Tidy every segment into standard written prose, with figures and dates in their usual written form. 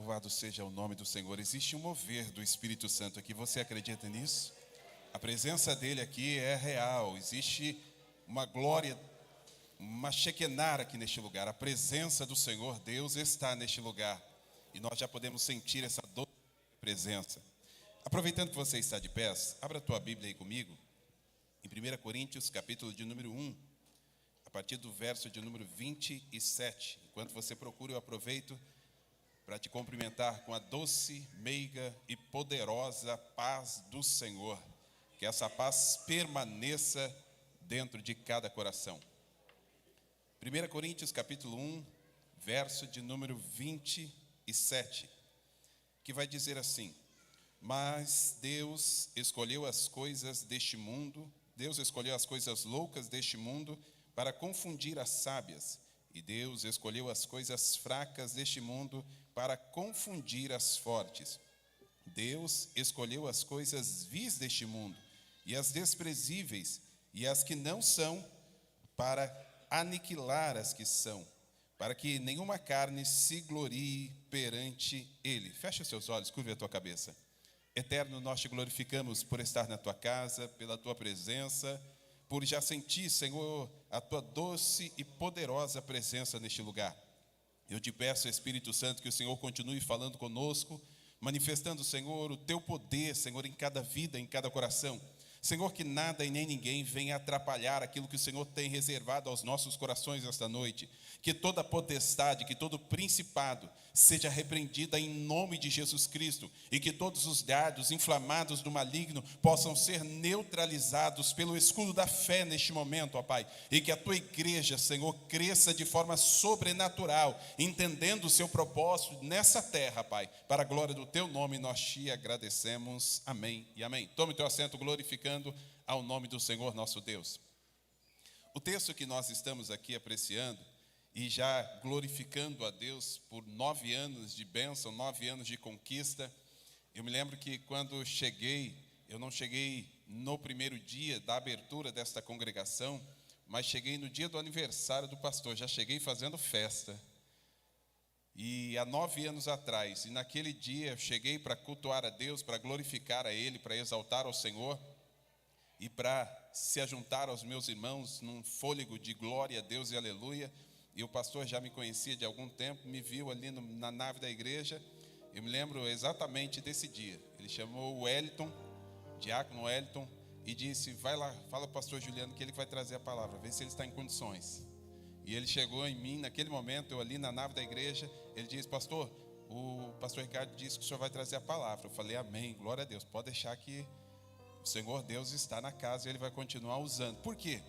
Louvado seja o nome do Senhor. Existe um mover do Espírito Santo aqui. Você acredita nisso? A presença dele aqui é real. Existe uma glória, uma shekinah aqui neste lugar. A presença do Senhor Deus está neste lugar. E nós já podemos sentir essa doce presença. Aproveitando que você está de pés, abra a tua Bíblia aí comigo. Em 1 Coríntios, capítulo de número 1, a partir do verso de número 27. Enquanto você procura, eu aproveito para te cumprimentar com a doce, meiga e poderosa paz do Senhor. Que essa paz permaneça dentro de cada coração. 1 Coríntios capítulo 1, verso de número 27, que vai dizer assim: mas Deus escolheu as coisas deste mundo, Deus escolheu as coisas loucas deste mundo para confundir as sábias, e Deus escolheu as coisas fracas deste mundo para confundir as fortes. Deus escolheu as coisas vis deste mundo, e as desprezíveis, e as que não são, para aniquilar as que são, para que nenhuma carne se glorie perante Ele. Fecha os seus olhos, curva a tua cabeça. Eterno, nós te glorificamos por estar na tua casa, pela tua presença, por já sentir, Senhor, a tua doce e poderosa presença neste lugar. Eu te peço, Espírito Santo, que o Senhor continue falando conosco, manifestando, Senhor, o teu poder, Senhor, em cada vida, em cada coração. Senhor, que nada e nem ninguém venha atrapalhar aquilo que o Senhor tem reservado aos nossos corações esta noite. Que toda potestade, que todo principado seja repreendida em nome de Jesus Cristo, e que todos os dardos inflamados do maligno possam ser neutralizados pelo escudo da fé neste momento, ó Pai. E que a tua igreja, Senhor, cresça de forma sobrenatural, entendendo o seu propósito nessa terra, Pai. Para a glória do teu nome nós te agradecemos. Amém e amém. Tome o teu assento glorificando ao nome do Senhor nosso Deus. O texto que nós estamos aqui apreciando e já glorificando a Deus por 9 anos de bênção, 9 anos de conquista. Eu me lembro que quando cheguei, eu não cheguei no primeiro dia da abertura desta congregação, mas cheguei no dia do aniversário do pastor, já cheguei fazendo festa. E há 9 anos atrás, e naquele dia eu cheguei para cultuar a Deus, para glorificar a Ele, para exaltar ao Senhor, e para se ajuntar aos meus irmãos num fôlego de glória a Deus e aleluia. E o pastor já me conhecia de algum tempo, me viu ali na nave da igreja. Eu me lembro exatamente desse dia. Ele chamou o Wellington, diácono Wellington, e disse: vai lá, fala para o pastor Juliano que ele vai trazer a palavra, vê se ele está em condições. E ele chegou em mim, naquele momento, eu ali na nave da igreja, ele disse: pastor, o pastor Ricardo disse que o senhor vai trazer a palavra. Eu falei: amém, glória a Deus, pode deixar que o Senhor Deus está na casa e Ele vai continuar usando. Por quê?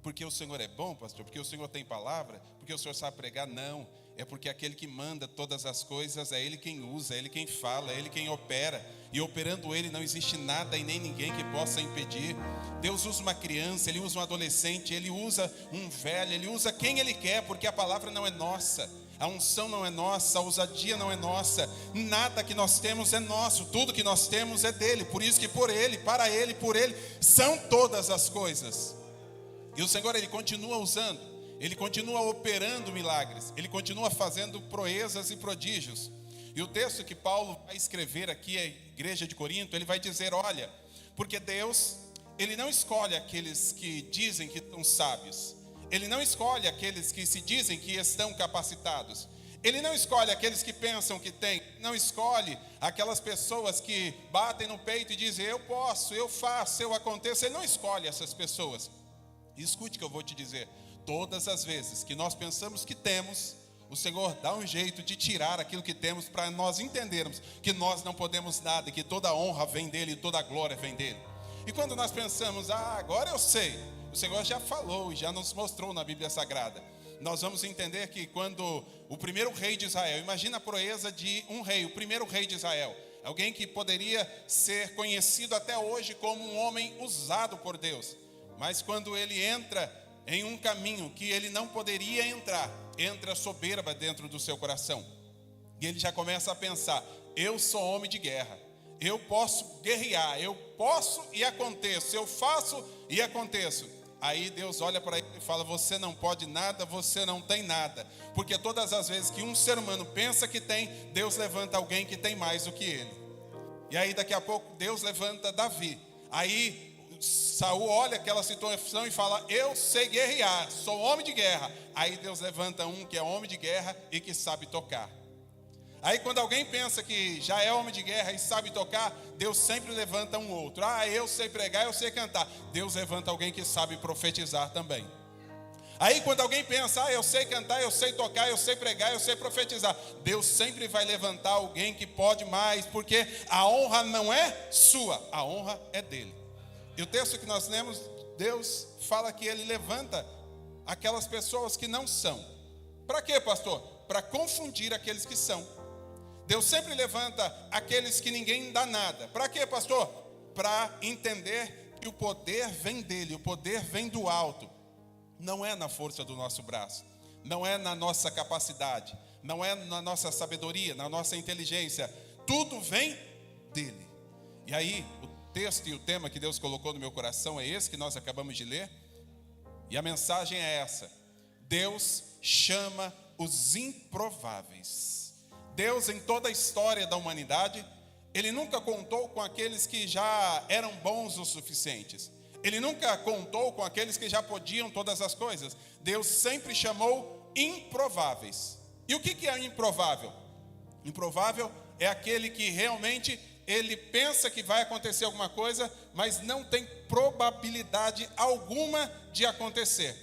Porque o Senhor é bom, pastor? Porque o Senhor tem palavra? Porque o Senhor sabe pregar? Não. É porque aquele que manda todas as coisas, é Ele quem usa, é Ele quem fala, é Ele quem opera. E operando Ele não existe nada e nem ninguém que possa impedir. Deus usa uma criança, Ele usa um adolescente, Ele usa um velho, Ele usa quem Ele quer, porque a palavra não é nossa. A unção não é nossa, a ousadia não é nossa. Nada que nós temos é nosso, tudo que nós temos é dele. Por isso que por Ele, para Ele, por Ele, são todas as coisas. E o Senhor, Ele continua usando, Ele continua operando milagres, Ele continua fazendo proezas e prodígios. E o texto que Paulo vai escrever aqui à igreja de Corinto, ele vai dizer: olha, porque Deus, Ele não escolhe aqueles que dizem que são sábios, Ele não escolhe aqueles que se dizem que estão capacitados, Ele não escolhe aqueles que pensam que têm, não escolhe aquelas pessoas que batem no peito e dizem: eu posso, eu faço, eu aconteço. Ele não escolhe essas pessoas. E escute o que eu vou te dizer: todas as vezes que nós pensamos que temos, o Senhor dá um jeito de tirar aquilo que temos, para nós entendermos que nós não podemos nada, e que toda a honra vem dEle e toda a glória vem dEle. E quando nós pensamos: agora eu sei, o Senhor já falou e já nos mostrou na Bíblia Sagrada. Nós vamos entender que quando o primeiro rei de Israel, imagina a proeza de um rei, o primeiro rei de Israel, alguém que poderia ser conhecido até hoje como um homem usado por Deus. Mas quando ele entra em um caminho que ele não poderia entrar, entra soberba dentro do seu coração. E ele já começa a pensar: eu sou homem de guerra, eu posso guerrear, eu posso e aconteço, eu faço e aconteço. Aí Deus olha para ele e fala: você não pode nada, você não tem nada. Porque todas as vezes que um ser humano pensa que tem, Deus levanta alguém que tem mais do que ele. E aí daqui a pouco Deus levanta Davi. Aí Saul olha aquela situação e fala: eu sei guerrear, sou homem de guerra. Aí Deus levanta um que é homem de guerra e que sabe tocar. Aí quando alguém pensa que já é homem de guerra e sabe tocar, Deus sempre levanta um outro. Eu sei pregar, eu sei cantar. Deus levanta alguém que sabe profetizar também. Aí quando alguém pensa: eu sei cantar, eu sei tocar, eu sei pregar, eu sei profetizar, Deus sempre vai levantar alguém que pode mais, porque a honra não é sua, a honra é dele. E o texto que nós lemos, Deus fala que ele levanta aquelas pessoas que não são. Para quê, pastor? Para confundir aqueles que são. Deus sempre levanta aqueles que ninguém dá nada. Para quê, pastor? Para entender que o poder vem dele, o poder vem do alto. Não é na força do nosso braço, não é na nossa capacidade, não é na nossa sabedoria, na nossa inteligência. Tudo vem dele. E aí, o texto e o tema que Deus colocou no meu coração é esse que nós acabamos de ler. E a mensagem é essa: Deus chama os improváveis. Deus, em toda a história da humanidade, Ele nunca contou com aqueles que já eram bons o suficientes. Ele nunca contou com aqueles que já podiam todas as coisas. Deus sempre chamou improváveis. E o que é improvável? Improvável é aquele que realmente ele pensa que vai acontecer alguma coisa, mas não tem probabilidade alguma de acontecer.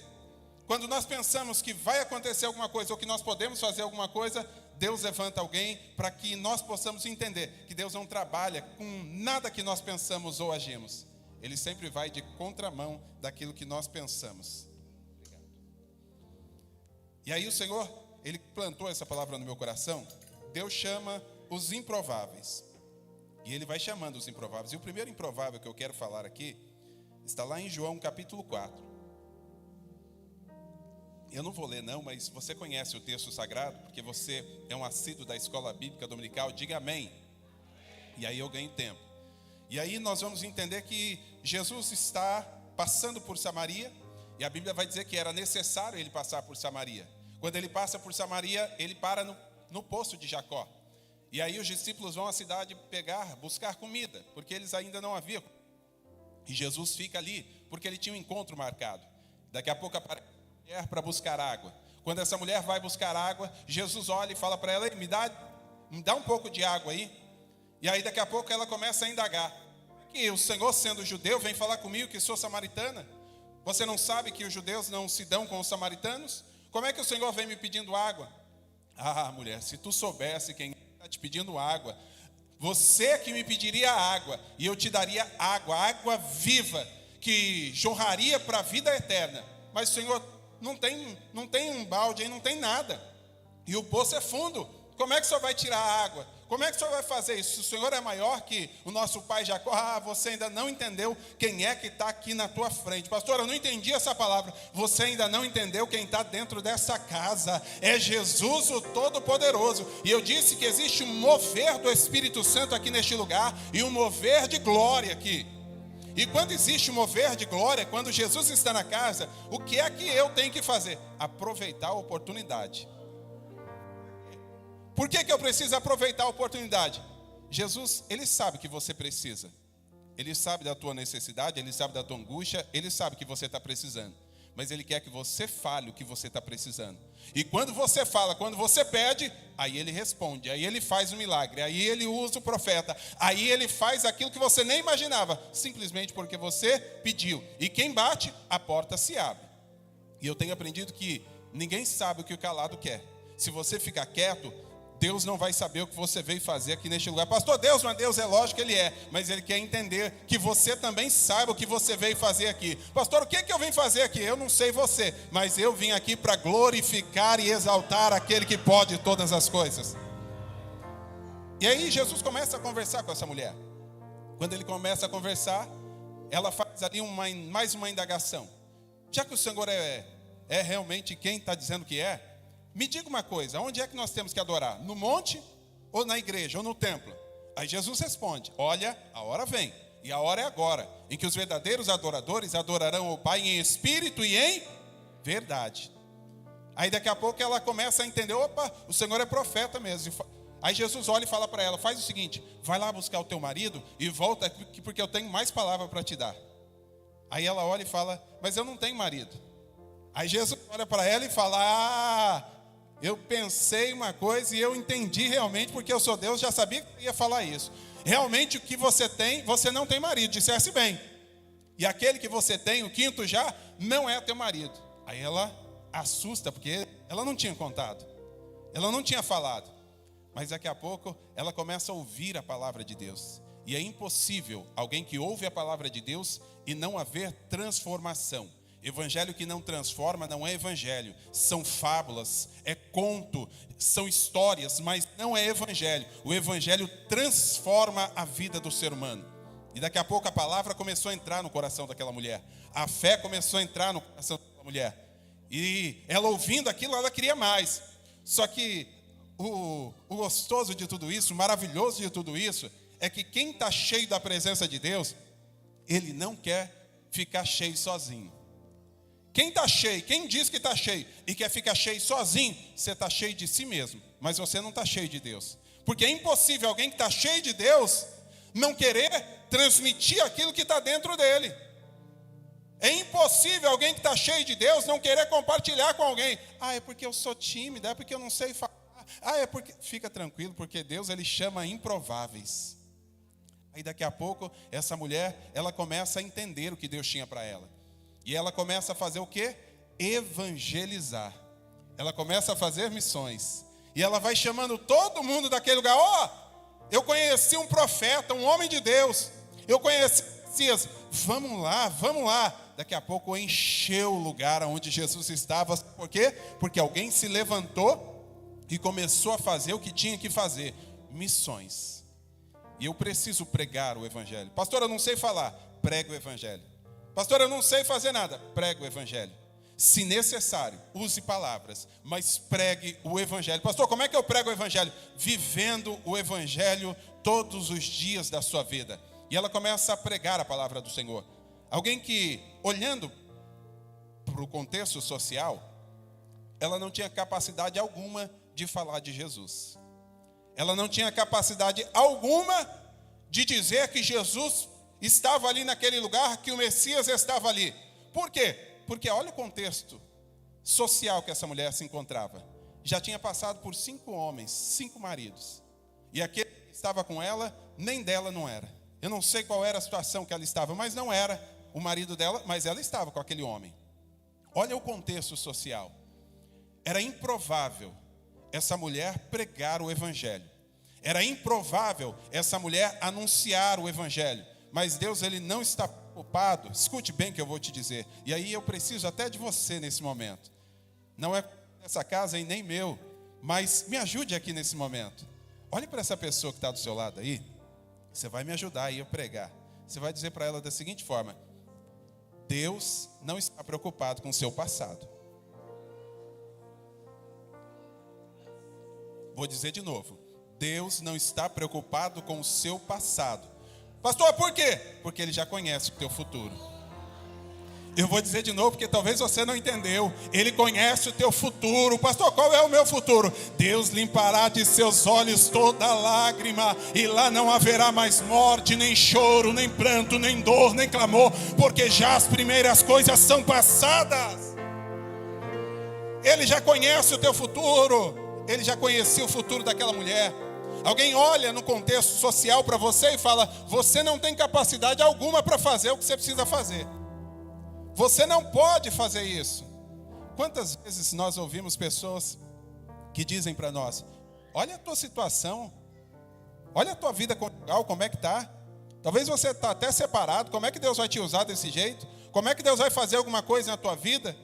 Quando nós pensamos que vai acontecer alguma coisa ou que nós podemos fazer alguma coisa, Deus levanta alguém para que nós possamos entender que Deus não trabalha com nada que nós pensamos ou agimos. Ele sempre vai de contramão daquilo que nós pensamos. Obrigado. E aí o Senhor, Ele plantou essa palavra no meu coração. Deus chama os improváveis. E Ele vai chamando os improváveis. E o primeiro improvável que eu quero falar aqui está lá em João capítulo 4. Eu não vou ler não, mas você conhece o texto sagrado, porque você é um assíduo da escola bíblica dominical. Diga amém. E aí eu ganho tempo. E aí nós vamos entender que Jesus está passando por Samaria, e a Bíblia vai dizer que era necessário ele passar por Samaria. Quando ele passa por Samaria, ele para no poço de Jacó. E aí os discípulos vão à cidade buscar comida, porque eles ainda não haviam. E Jesus fica ali, porque ele tinha um encontro marcado. Daqui a pouco aparece uma mulher para buscar água. Quando essa mulher vai buscar água, Jesus olha e fala para ela: me dá um pouco de água aí. E aí daqui a pouco ela começa a indagar: que o Senhor, sendo judeu, vem falar comigo que sou samaritana? Você não sabe que os judeus não se dão com os samaritanos? Como é que o Senhor vem me pedindo água? Mulher, se tu soubesse quem está te pedindo água, você que me pediria água, e eu te daria água viva, que jorraria para a vida eterna. Mas o Senhor não tem um balde aí, não tem nada. E o poço é fundo. Como é que o Senhor vai tirar a água? Como é que o Senhor vai fazer isso? Se o Senhor é maior que o nosso pai Jacó, você ainda não entendeu quem é que está aqui na tua frente. Pastor, eu não entendi essa palavra. Você ainda não entendeu quem está dentro dessa casa. É Jesus o Todo-Poderoso. E eu disse que existe um mover do Espírito Santo aqui neste lugar e um mover de glória aqui. E quando existe um mover de glória, quando Jesus está na casa, o que é que eu tenho que fazer? Aproveitar a oportunidade. Por que eu preciso aproveitar a oportunidade? Jesus, Ele sabe que você precisa. Ele sabe da tua necessidade, Ele sabe da tua angústia, Ele sabe que você está precisando. Mas Ele quer que você fale o que você está precisando. E quando você fala, quando você pede, aí Ele responde, aí Ele faz o milagre, aí Ele usa o profeta, aí Ele faz aquilo que você nem imaginava, simplesmente porque você pediu. E quem bate, a porta se abre. E eu tenho aprendido que ninguém sabe o que o calado quer. Se você ficar quieto, Deus não vai saber o que você veio fazer aqui neste lugar. Pastor, Deus, mas Deus é lógico que Ele é. Mas Ele quer entender que você também saiba o que você veio fazer aqui. Pastor, o que eu vim fazer aqui? Eu não sei você, mas eu vim aqui para glorificar e exaltar aquele que pode todas as coisas. E aí Jesus começa a conversar com essa mulher. Quando Ele começa a conversar, ela faz ali mais uma indagação. Já que o Senhor é realmente quem está dizendo que é, me diga uma coisa, onde é que nós temos que adorar? No monte, ou na igreja, ou no templo? Aí Jesus responde: olha, a hora vem, e a hora é agora, em que os verdadeiros adoradores adorarão o Pai em espírito e em verdade. Aí daqui a pouco ela começa a entender, opa, o Senhor é profeta mesmo. Aí Jesus olha e fala para ela, faz o seguinte, vai lá buscar o teu marido e volta aqui porque eu tenho mais palavra para te dar. Aí ela olha e fala, mas eu não tenho marido. Aí Jesus olha para ela e fala, eu pensei uma coisa e eu entendi realmente, porque eu sou Deus, já sabia que ia falar isso. Realmente o que você tem, você não tem marido, dissesse bem. E aquele que você tem, o quinto já, não é teu marido. Aí ela assusta, porque ela não tinha contado. Ela não tinha falado. Mas daqui a pouco ela começa a ouvir a palavra de Deus. E é impossível alguém que ouve a palavra de Deus e não haver transformação. Evangelho que não transforma não é evangelho. São fábulas, é conto, são histórias, mas não é evangelho. O evangelho transforma a vida do ser humano. E daqui a pouco a palavra começou a entrar no coração daquela mulher. A fé começou a entrar no coração daquela mulher. E ela ouvindo aquilo, ela queria mais. Só que o gostoso de tudo isso, o maravilhoso de tudo isso, é que quem está cheio da presença de Deus, ele não quer ficar cheio sozinho. Quem está cheio, quem diz que está cheio e quer ficar cheio sozinho, você está cheio de si mesmo, mas você não está cheio de Deus. Porque é impossível alguém que está cheio de Deus não querer transmitir aquilo que está dentro dele. É impossível alguém que está cheio de Deus não querer compartilhar com alguém. É porque eu sou tímido, é porque eu não sei falar. É porque... Fica tranquilo, porque Deus, ele chama improváveis. Aí daqui a pouco, essa mulher, ela começa a entender o que Deus tinha para ela. E ela começa a fazer o quê? Evangelizar. Ela começa a fazer missões. E ela vai chamando todo mundo daquele lugar. Eu conheci um profeta, um homem de Deus. Eu conheci Messias. Vamos lá, vamos lá. Daqui a pouco encheu o lugar onde Jesus estava. Por quê? Porque alguém se levantou e começou a fazer o que tinha que fazer. Missões. E eu preciso pregar o evangelho. Pastor, eu não sei falar. Prega o evangelho. Pastor, eu não sei fazer nada. Pregue o evangelho. Se necessário, use palavras, mas pregue o evangelho. Pastor, como é que eu prego o evangelho? Vivendo o evangelho todos os dias da sua vida. E ela começa a pregar a palavra do Senhor. Alguém que, olhando para o contexto social, ela não tinha capacidade alguma de falar de Jesus. Ela não tinha capacidade alguma de dizer que Jesus estava ali naquele lugar, que o Messias estava ali. Por quê? Porque olha o contexto social que essa mulher se encontrava. Já tinha passado por 5 homens, 5 maridos. E aquele que estava com ela, nem dela não era. Eu não sei qual era a situação que ela estava, mas não era o marido dela, mas ela estava com aquele homem. Olha o contexto social. Era improvável essa mulher pregar o evangelho. Era improvável essa mulher anunciar o evangelho. Mas Deus, ele não está preocupado. Escute bem o que eu vou te dizer. E aí eu preciso até de você nesse momento. Não é dessa casa e nem meu, mas me ajude aqui nesse momento. Olhe para essa pessoa que está do seu lado aí. Você vai me ajudar aí a pregar. Você vai dizer para ela da seguinte forma: Deus não está preocupado com o seu passado. Vou dizer de novo. Deus não está preocupado com o seu passado. Pastor, por quê? Porque ele já conhece o teu futuro. Eu vou dizer de novo, porque talvez você não entendeu. Ele conhece o teu futuro. Pastor, qual é o meu futuro? Deus limpará de seus olhos toda lágrima, e lá não haverá mais morte, nem choro, nem pranto, nem dor, nem clamor, porque já as primeiras coisas são passadas. Ele já conhece o teu futuro. Ele já conhecia o futuro daquela mulher. Alguém olha no contexto social para você e fala: você não tem capacidade alguma para fazer o que você precisa fazer. Você não pode fazer isso. Quantas vezes nós ouvimos pessoas que dizem para nós: olha a tua situação, olha a tua vida conjugal, como é que está. Talvez você está até separado, como é que Deus vai te usar desse jeito? Como é que Deus vai fazer alguma coisa na tua vida?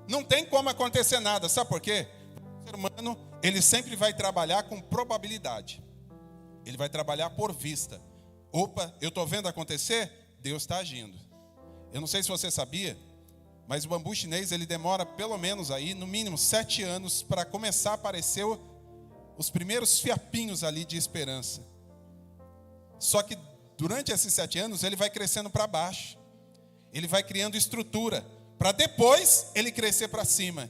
Não tem como acontecer nada, sabe por quê? O ser humano, ele sempre vai trabalhar com probabilidade. Ele vai trabalhar por vista. Opa, eu estou vendo acontecer? Deus está agindo. Eu não sei se você sabia, mas o bambu chinês, ele demora pelo menos aí, no mínimo 7 anos, para começar a aparecer os primeiros fiapinhos ali de esperança. Só que durante esses 7 anos, ele vai crescendo para baixo. Ele vai criando estrutura, para depois ele crescer para cima.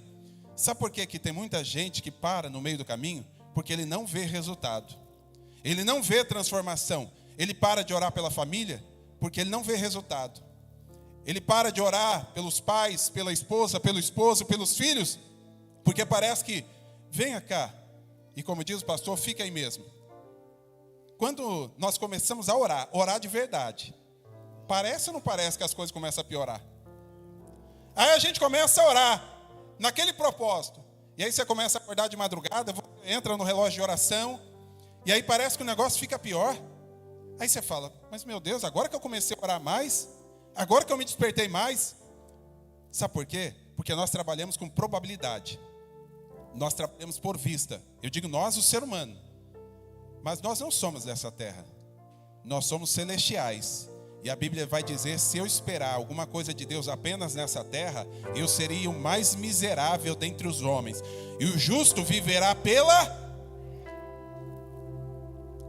Sabe por que tem muita gente que para no meio do caminho? Porque ele não vê resultado. Ele não vê transformação. Ele para de orar pela família, porque ele não vê resultado. Ele para de orar pelos pais, pela esposa, pelo esposo, pelos filhos, porque parece que, venha cá, e como diz o pastor, fica aí mesmo. Quando nós começamos a orar de verdade, parece ou não parece que as coisas começam a piorar? Aí a gente começa a orar, naquele propósito, e aí você começa a acordar de madrugada, entra no relógio de oração, e aí parece que o negócio fica pior. Aí você fala, mas meu Deus, agora que eu comecei a orar mais, agora que eu me despertei mais. Sabe por quê? Porque nós trabalhamos com probabilidade. Nós trabalhamos por vista. Eu digo nós, o ser humano. Mas nós não somos dessa terra. Nós somos celestiais. E a Bíblia vai dizer, se eu esperar alguma coisa de Deus apenas nessa terra, eu seria o mais miserável dentre os homens. E o justo viverá pela...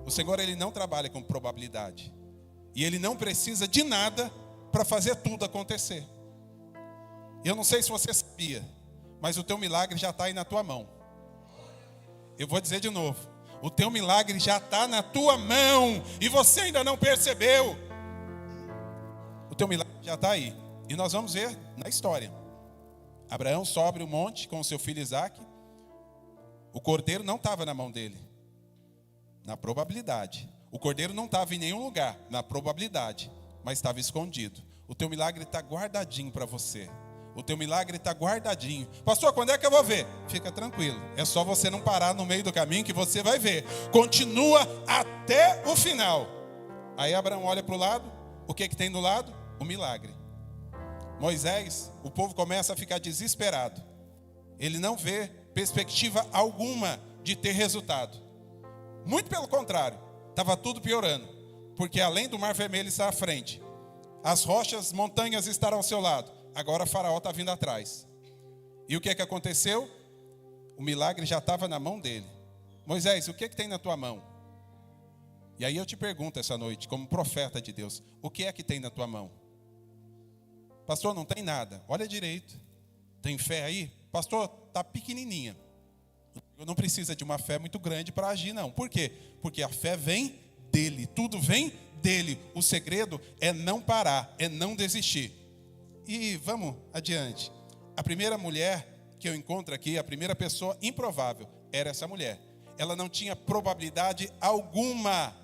O Senhor, ele não trabalha com probabilidade. E ele não precisa de nada para fazer tudo acontecer. Eu não sei se você sabia, mas o teu milagre já está aí na tua mão. Eu vou dizer de novo. O teu milagre já está na tua mão. E você ainda não percebeu. O teu milagre já está aí. E nós vamos ver na história. Abraão sobe o monte com o seu filho Isaque. O cordeiro não estava na mão dele. Na probabilidade. O cordeiro não estava em nenhum lugar. Na probabilidade. Mas estava escondido. O teu milagre está guardadinho para você. O teu milagre está guardadinho. Pastor, quando é que eu vou ver? Fica tranquilo. É só você não parar no meio do caminho que você vai ver. Continua até o final. Aí Abraão olha para o lado. O que tem do lado? O milagre. Moisés, o povo começa a ficar desesperado. Ele não vê perspectiva alguma de ter resultado. Muito pelo contrário. Estava tudo piorando. Porque além do mar vermelho estar à frente, as rochas, montanhas estarão ao seu lado. Agora Faraó está vindo atrás. E o que aconteceu? O milagre já estava na mão dele. Moisés, o que tem na tua mão? E aí eu te pergunto essa noite, como profeta de Deus, o que é que tem na tua mão? Pastor, não tem nada. Olha direito. Tem fé aí? Pastor, está pequenininha. Não precisa de uma fé muito grande para agir, não. Por quê? Porque a fé vem dele. Tudo vem dele. O segredo é não parar, é não desistir. E vamos adiante. A primeira mulher que eu encontro aqui, a primeira pessoa improvável, era essa mulher. Ela não tinha probabilidade alguma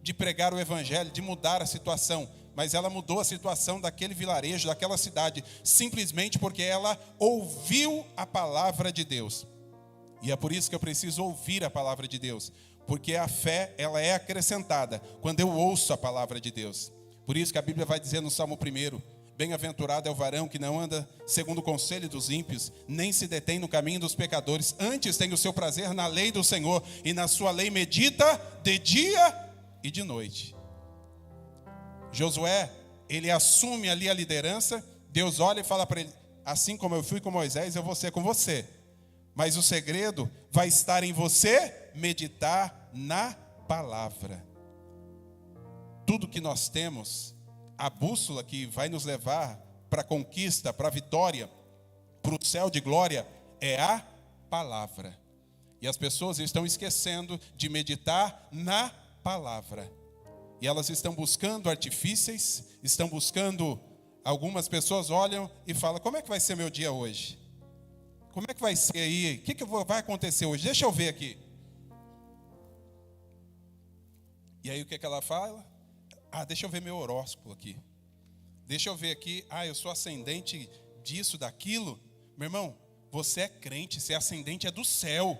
de pregar o evangelho, de mudar a situação. Mas ela mudou a situação daquele vilarejo, daquela cidade, simplesmente porque ela ouviu a palavra de Deus. E é por isso que eu preciso ouvir a palavra de Deus. Porque a fé, ela é acrescentada quando eu ouço a palavra de Deus. Por isso que a Bíblia vai dizer no Salmo 1, bem-aventurado é o varão que não anda segundo o conselho dos ímpios, nem se detém no caminho dos pecadores, antes tem o seu prazer na lei do Senhor, e na sua lei medita de dia e de noite. Josué, ele assume ali a liderança, Deus olha e fala para ele, assim como eu fui com Moisés, eu vou ser com você. Mas o segredo vai estar em você meditar na palavra. Tudo que nós temos, a bússola que vai nos levar para a conquista, para a vitória, para o céu de glória, é a palavra. E as pessoas estão esquecendo de meditar na palavra. E elas estão buscando artifícios, estão buscando, algumas pessoas olham e falam, como é que vai ser meu dia hoje? Como é que vai ser aí? O que vai acontecer hoje? Deixa eu ver aqui. E aí o que ela fala? Deixa eu ver meu horóscopo aqui. Deixa eu ver aqui, eu sou ascendente disso, daquilo. Meu irmão, você é crente, ser ascendente é do céu.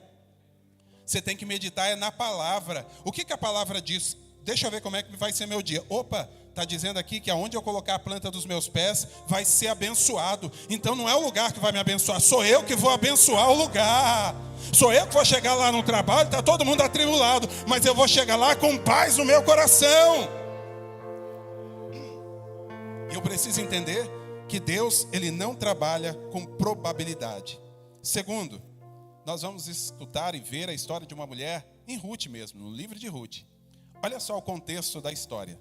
Você tem que meditar na palavra. O que a palavra diz? Deixa eu ver como é que vai ser meu dia. Opa, está dizendo aqui que aonde eu colocar a planta dos meus pés vai ser abençoado. Então não é o lugar que vai me abençoar, sou eu que vou abençoar o lugar. Sou eu que vou chegar lá no trabalho, está todo mundo atribulado, mas eu vou chegar lá com paz no meu coração. Eu preciso entender que Deus, ele não trabalha com probabilidade. Segundo, nós vamos escutar e ver a história de uma mulher em Ruth mesmo, no livro de Ruth. Olha só o contexto da história.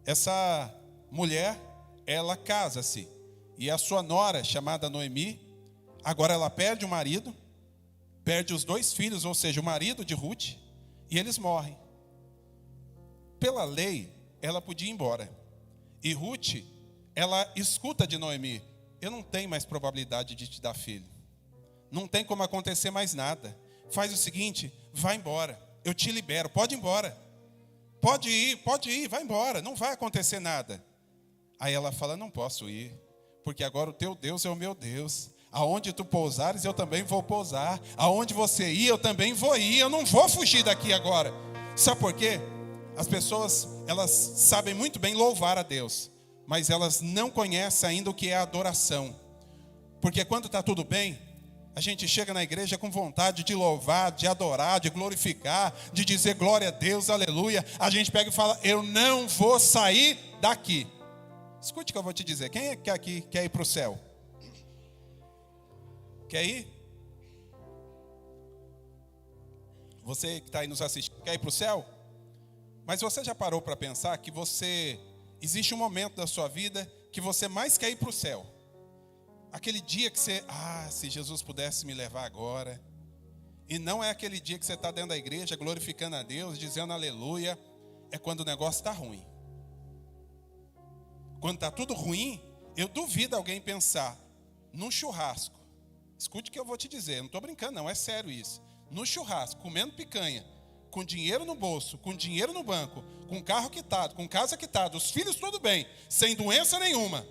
essa mulher, ela casa-se. E a sua nora, chamada Noemi, agora ela perde o marido, perde os 2 filhos, ou seja, o marido de Ruth, e eles morrem. Pela lei, ela podia ir embora. E Ruth, ela escuta de Noemi: eu não tenho mais probabilidade de te dar filho. Não tem como acontecer mais nada. Faz o seguinte, vai embora. Eu te libero, pode ir embora. Pode ir, vai embora. Não vai acontecer nada. Aí ela fala: não posso ir, porque agora o teu Deus é o meu Deus. Aonde tu pousares, eu também vou pousar. Aonde você ir, eu também vou ir. Eu não vou fugir daqui agora. Sabe por quê? As pessoas, elas sabem muito bem louvar a Deus, mas elas não conhecem ainda o que é adoração. Porque quando está tudo bem, a gente chega na igreja com vontade de louvar, de adorar, de glorificar, de dizer glória a Deus, aleluia. A gente pega e fala: eu não vou sair daqui. Escute o que eu vou te dizer. Quem é que aqui quer ir para o céu? Quer ir? Você que está aí nos assistindo, quer ir para o céu? Mas você já parou para pensar que existe um momento da sua vida que você mais quer ir para o céu? Aquele dia que você, se Jesus pudesse me levar agora. E não é aquele dia que você está dentro da igreja glorificando a Deus, dizendo aleluia. É quando o negócio está ruim. Quando está tudo ruim, eu duvido alguém pensar num churrasco. Escute o que eu vou te dizer, não estou brincando não, é sério isso. No churrasco, comendo picanha, com dinheiro no bolso, com dinheiro no banco, com carro quitado, com casa quitada, os filhos tudo bem, sem doença nenhuma,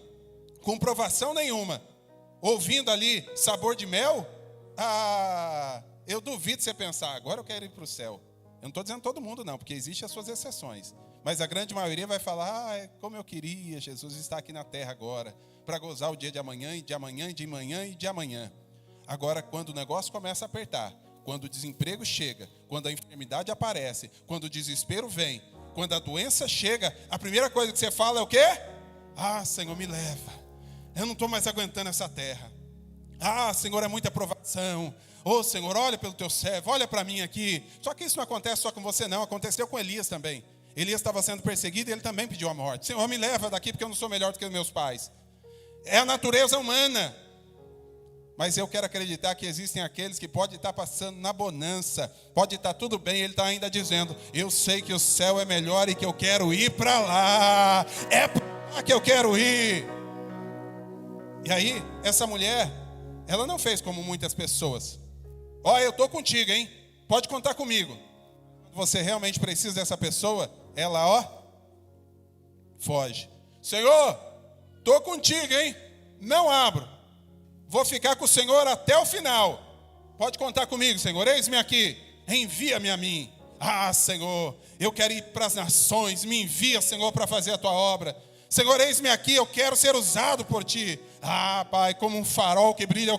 com provação nenhuma, ouvindo ali sabor de mel, eu duvido você pensar: agora eu quero ir para o céu. Eu não estou dizendo todo mundo não, porque existem as suas exceções. Mas a grande maioria vai falar: como eu queria Jesus estar aqui na terra agora, para gozar o dia de amanhã, e de amanhã, e de manhã, e de amanhã. Agora, quando o negócio começa a apertar, quando o desemprego chega, quando a enfermidade aparece, quando o desespero vem, quando a doença chega, a primeira coisa que você fala é o quê? Senhor, me leva. Eu não estou mais aguentando essa terra. Senhor, é muita provação. Senhor, olha pelo teu servo, olha para mim aqui. Só que isso não acontece só com você não, aconteceu com Elias também. Elias estava sendo perseguido e ele também pediu a morte. Senhor, me leva daqui porque eu não sou melhor do que os meus pais. É a natureza humana. Mas eu quero acreditar que existem aqueles que podem estar passando na bonança, pode estar tudo bem, ele está ainda dizendo: eu sei que o céu é melhor e que eu quero ir para lá, é para lá que eu quero ir. E aí, essa mulher, ela não fez como muitas pessoas: eu estou contigo, hein? Pode contar comigo. Quando você realmente precisa dessa pessoa, ela, foge. Senhor, estou contigo, hein? Não abro. Vou ficar com o Senhor até o final. Pode contar comigo, Senhor. Eis-me aqui. Envia-me a mim. Senhor, eu quero ir para as nações. Me envia, Senhor, para fazer a tua obra. Senhor, eis-me aqui. Eu quero ser usado por ti. Pai, como um farol que brilha,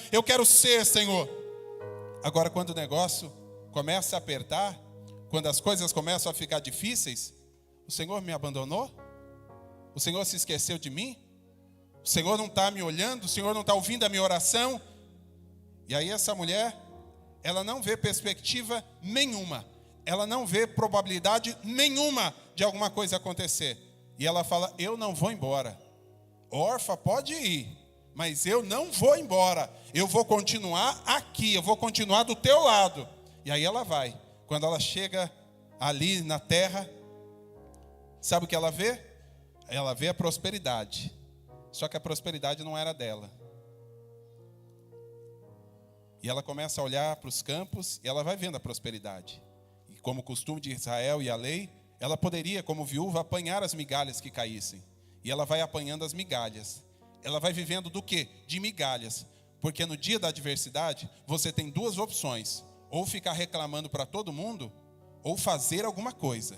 eu quero ser, Senhor. Agora, quando o negócio começa a apertar, quando as coisas começam a ficar difíceis, o Senhor me abandonou? O Senhor se esqueceu de mim? O Senhor não está me olhando, o Senhor não está ouvindo a minha oração. E aí essa mulher, ela não vê perspectiva nenhuma, ela não vê probabilidade nenhuma de alguma coisa acontecer. E ela fala: eu não vou embora. Órfã pode ir, mas eu não vou embora. Eu vou continuar aqui, eu vou continuar do teu lado. E aí ela vai. Quando ela chega ali na terra, sabe o que ela vê? Ela vê a prosperidade. Só que a prosperidade não era dela. E ela começa a olhar para os campos e ela vai vendo a prosperidade. E como costume de Israel e a lei, ela poderia, como viúva, apanhar as migalhas que caíssem. E ela vai apanhando as migalhas. Ela vai vivendo do quê? De migalhas. Porque no dia da adversidade, você tem 2 opções: ou ficar reclamando para todo mundo, ou fazer alguma coisa.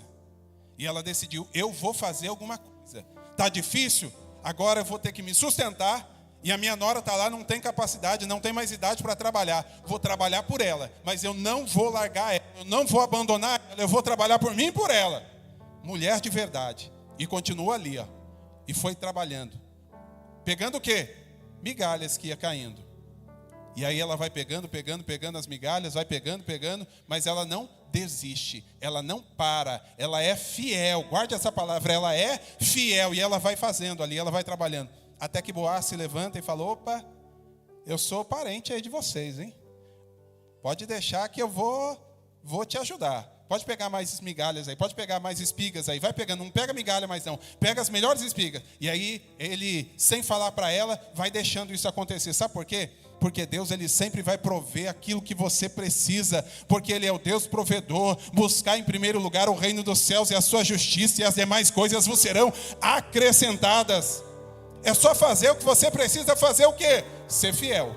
E ela decidiu: eu vou fazer alguma coisa. Está difícil? Agora eu vou ter que me sustentar. E a minha nora está lá, não tem capacidade, não tem mais idade para trabalhar. Vou trabalhar por ela, mas eu não vou largar ela, eu não vou abandonar ela, eu vou trabalhar por mim e por ela. Mulher de verdade. E continua ali, e foi trabalhando. Pegando o quê? Migalhas que ia caindo. E aí ela vai pegando as migalhas, vai pegando, mas ela não desiste, ela não para, ela é fiel. Guarde essa palavra, ela é fiel. E ela vai fazendo ali, ela vai trabalhando. Até que Boaz se levanta e fala: opa, eu sou parente aí de vocês, hein? Pode deixar que eu vou te ajudar. Pode pegar mais migalhas aí, pode pegar mais espigas aí. Vai pegando, não pega migalha mais não. Pega as melhores espigas. E aí ele, sem falar para ela, vai deixando isso acontecer. Sabe por quê? Porque Deus, ele sempre vai prover aquilo que você precisa. Porque Ele é o Deus provedor. Buscar em primeiro lugar o reino dos céus e a sua justiça, e as demais coisas vos serão acrescentadas. É só fazer o que você precisa fazer, o quê? Ser fiel.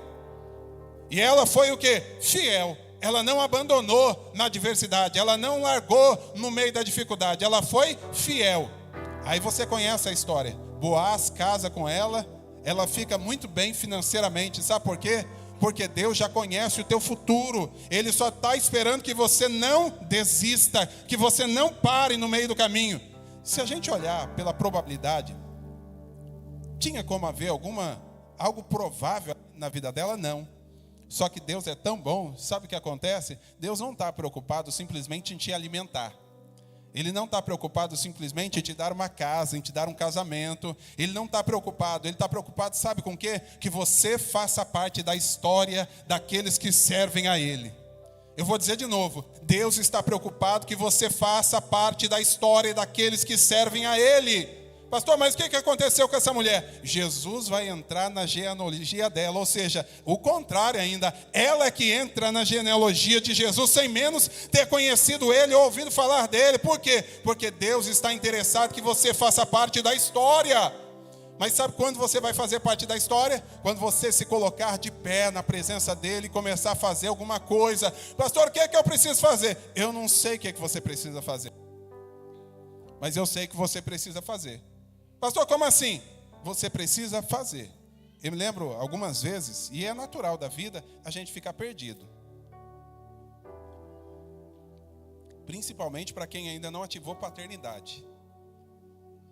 E ela foi o quê? Fiel. Ela não abandonou na adversidade, ela não largou no meio da dificuldade, ela foi fiel. Aí você conhece a história. Boaz casa com ela, ela fica muito bem financeiramente. Sabe por quê? Porque Deus já conhece o teu futuro. Ele só está esperando que você não desista, que você não pare no meio do caminho. Se a gente olhar pela probabilidade, tinha como haver algo provável na vida dela? Não. Só que Deus é tão bom, sabe o que acontece? Deus não está preocupado simplesmente em te alimentar. Ele não está preocupado simplesmente em te dar uma casa, em te dar um casamento. Ele não está preocupado, ele está preocupado, sabe com o quê? Que você faça parte da história daqueles que servem a Ele. Eu vou dizer de novo, Deus está preocupado que você faça parte da história daqueles que servem a Ele. Pastor, mas o que aconteceu com essa mulher? Jesus vai entrar na genealogia dela, ou seja, o contrário ainda, ela é que entra na genealogia de Jesus, sem menos ter conhecido Ele ou ouvido falar dele. Por quê? Porque Deus está interessado que você faça parte da história. Mas sabe quando você vai fazer parte da história? Quando você se colocar de pé na presença dele e começar a fazer alguma coisa. Pastor, o que eu preciso fazer? Eu não sei o que você precisa fazer, mas eu sei que você precisa fazer. Pastor, como assim? Você precisa fazer. Eu me lembro algumas vezes, e é natural da vida, a gente ficar perdido. Principalmente para quem ainda não ativou paternidade.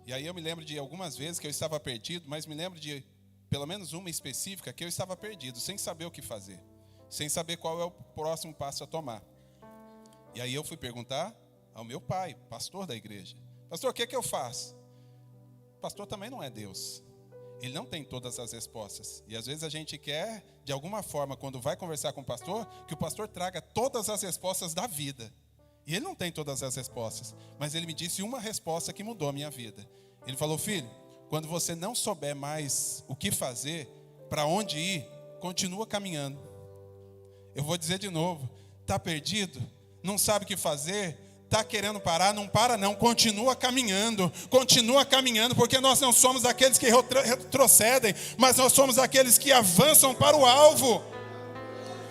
E aí eu me lembro de algumas vezes que eu estava perdido, mas me lembro de pelo menos uma específica que eu estava perdido, sem saber o que fazer. Sem saber qual é o próximo passo a tomar. E aí eu fui perguntar ao meu pai, pastor da igreja. Pastor, o que eu faço? Pastor também não é Deus. Ele não tem todas as respostas. E às vezes a gente quer, de alguma forma, quando vai conversar com o pastor, que o pastor traga todas as respostas da vida. E ele não tem todas as respostas. Mas ele me disse uma resposta que mudou a minha vida. Ele falou: filho, quando você não souber mais o que fazer, para onde ir, continua caminhando. Eu vou dizer de novo, está perdido? Não sabe o que fazer? Está querendo parar? Não para não, continua caminhando, porque nós não somos aqueles que retrocedem, mas nós somos aqueles que avançam para o alvo.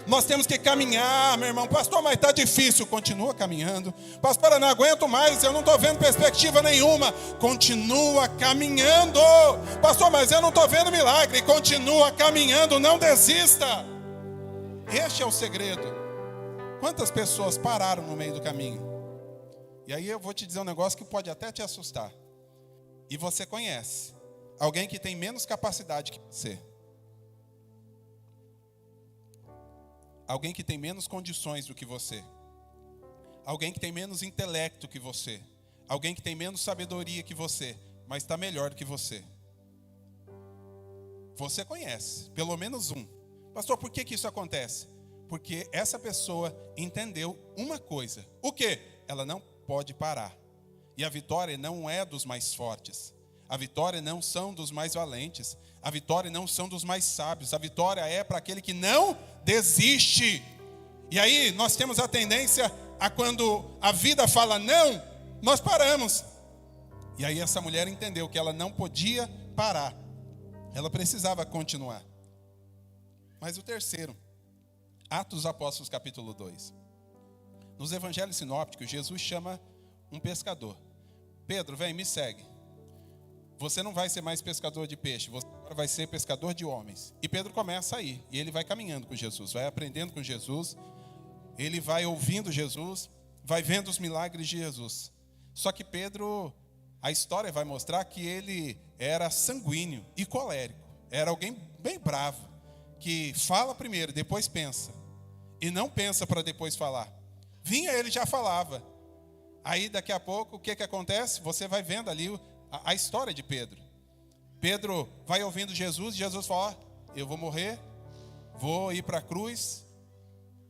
Nós temos que caminhar, meu irmão. Pastor, mas está difícil. Continua caminhando. Pastor, eu não aguento mais, eu não estou vendo perspectiva nenhuma. Continua caminhando. Pastor, mas eu não estou vendo milagre. Continua caminhando, não desista. Este é o segredo. Quantas pessoas pararam no meio do caminho? E aí eu vou te dizer um negócio que pode até te assustar. E você conhece alguém que tem menos capacidade que você. Alguém que tem menos condições do que você. Alguém que tem menos intelecto que você. Alguém que tem menos sabedoria que você, mas está melhor do que você. Você conhece, pelo menos um. Pastor, por que isso acontece? Porque essa pessoa entendeu uma coisa. O quê? Ela não pode parar. E a vitória não é dos mais fortes. A vitória não são dos mais valentes. A vitória não são dos mais sábios. A vitória é para aquele que não desiste. E aí nós temos a tendência a, quando a vida fala não, nós paramos. E aí essa mulher entendeu que ela não podia parar. Ela precisava continuar. Mas o terceiro, Atos dos Apóstolos capítulo 2. Nos evangelhos sinópticos, Jesus chama um pescador. Pedro, vem, me segue. Você não vai ser mais pescador de peixe, você agora vai ser pescador de homens. E Pedro começa a ir, e ele vai caminhando com Jesus, vai aprendendo com Jesus, ele vai ouvindo Jesus, vai vendo os milagres de Jesus. Só que Pedro, a história vai mostrar que ele era sanguíneo e colérico. Era alguém bem bravo, que fala primeiro, depois pensa. E não pensa para depois falar. Vinha, ele já falava. Aí daqui a pouco, o que acontece? Você vai vendo ali a história de Pedro. Pedro vai ouvindo Jesus, e Jesus fala: ó, eu vou morrer, vou ir para a cruz,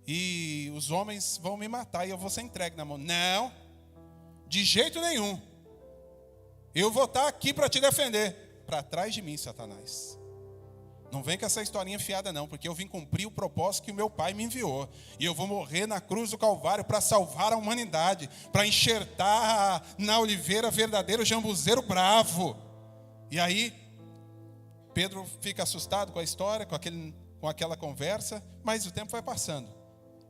e os homens vão me matar, e eu vou ser entregue na mão. Não, de jeito nenhum. Eu vou estar aqui para te defender. Para trás de mim, Satanás. Não vem com essa historinha fiada não, porque eu vim cumprir o propósito que o meu pai me enviou. E eu vou morrer na cruz do Calvário para salvar a humanidade, para enxertar na oliveira verdadeiro jambuzeiro bravo. E aí, Pedro fica assustado com a história, com aquela conversa, mas o tempo vai passando.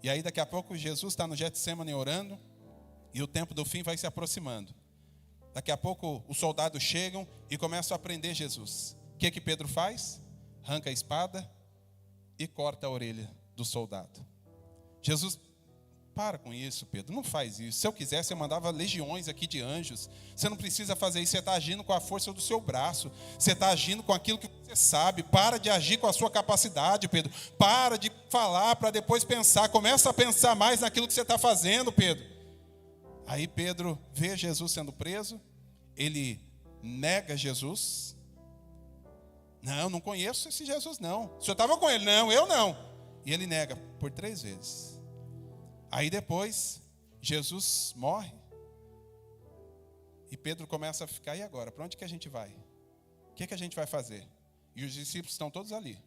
E aí daqui a pouco Jesus está no Getsêmani orando, e o tempo do fim vai se aproximando. Daqui a pouco os soldados chegam e começam a prender Jesus. O que Pedro faz? Arranca a espada e corta a orelha do soldado. Jesus: para com isso, Pedro, não faz isso. Se eu quisesse, eu mandava legiões aqui de anjos. Você não precisa fazer isso, você está agindo com a força do seu braço. Você está agindo com aquilo que você sabe. Para de agir com a sua capacidade, Pedro. Para de falar para depois pensar. Começa a pensar mais naquilo que você está fazendo, Pedro. Aí Pedro vê Jesus sendo preso, ele nega Jesus. Não, não conheço esse Jesus não. O senhor estava com ele? Não, eu não. E ele nega por 3 vezes. Aí depois, Jesus morre. E Pedro começa a ficar: e agora? Para onde que a gente vai? O que a gente vai fazer? E os discípulos estão todos ali.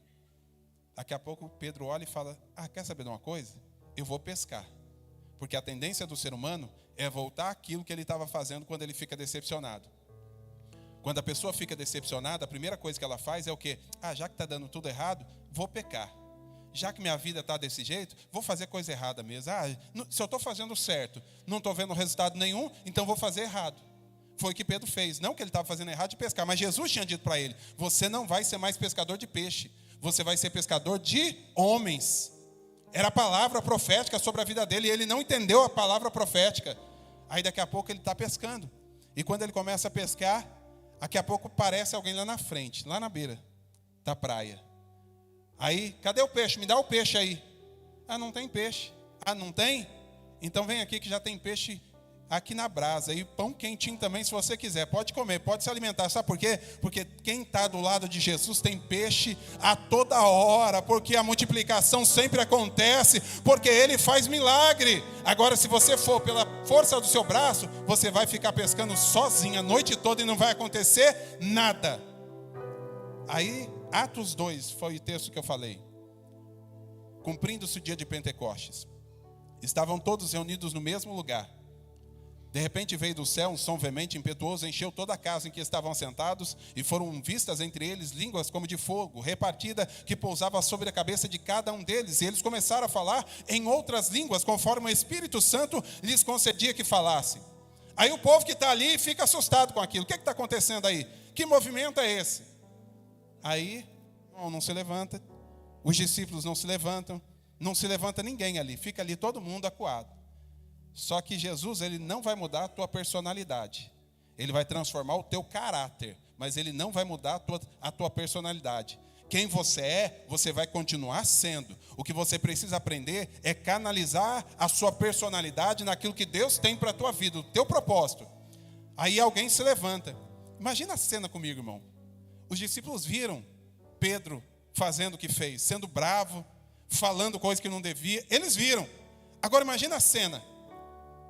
Daqui a pouco Pedro olha e fala: quer saber de uma coisa? Eu vou pescar. Porque a tendência do ser humano é voltar àquilo que ele estava fazendo quando ele fica decepcionado. Quando a pessoa fica decepcionada, a primeira coisa que ela faz é o quê? Já que está dando tudo errado, vou pecar. Já que minha vida está desse jeito, vou fazer coisa errada mesmo. Se eu estou fazendo certo, não estou vendo resultado nenhum, então vou fazer errado. Foi o que Pedro fez. Não que ele estava fazendo errado de pescar, mas Jesus tinha dito para ele: você não vai ser mais pescador de peixe, você vai ser pescador de homens. Era a palavra profética sobre a vida dele, e ele não entendeu a palavra profética. Aí daqui a pouco ele está pescando. E quando ele começa a pescar, daqui a pouco aparece alguém lá na frente, lá na beira da praia. Aí, cadê o peixe? Me dá o peixe aí. Não tem peixe. Não tem? Então vem aqui que já tem peixe aqui na brasa. E pão quentinho também, se você quiser. Pode comer, pode se alimentar. Sabe por quê? Porque quem está do lado de Jesus tem peixe a toda hora. Porque a multiplicação sempre acontece. Porque Ele faz milagre. Agora, se você for pela força do seu braço, você vai ficar pescando sozinho a noite toda e não vai acontecer nada. Aí, Atos 2 foi o texto que eu falei. Cumprindo-se o dia de Pentecostes. Estavam todos reunidos no mesmo lugar. De repente veio do céu um som veemente, impetuoso, encheu toda a casa em que estavam sentados, e foram vistas entre eles línguas como de fogo, repartida, que pousava sobre a cabeça de cada um deles. E eles começaram a falar em outras línguas, conforme o Espírito Santo lhes concedia que falassem. Aí o povo que está ali fica assustado com aquilo. O que está acontecendo aí? Que movimento é esse? Aí, não se levanta, os discípulos não se levantam, não se levanta ninguém ali, fica ali todo mundo acuado. Só que Jesus, Ele não vai mudar a tua personalidade. Ele vai transformar o teu caráter, mas Ele não vai mudar a tua personalidade. Quem você é, você vai continuar sendo. O que você precisa aprender é canalizar a sua personalidade naquilo que Deus tem para a tua vida, o teu propósito. Aí alguém se levanta. Imagina a cena comigo, irmão. Os discípulos viram Pedro fazendo o que fez, sendo bravo, falando coisas que não devia. Eles viram. Agora imagina a cena.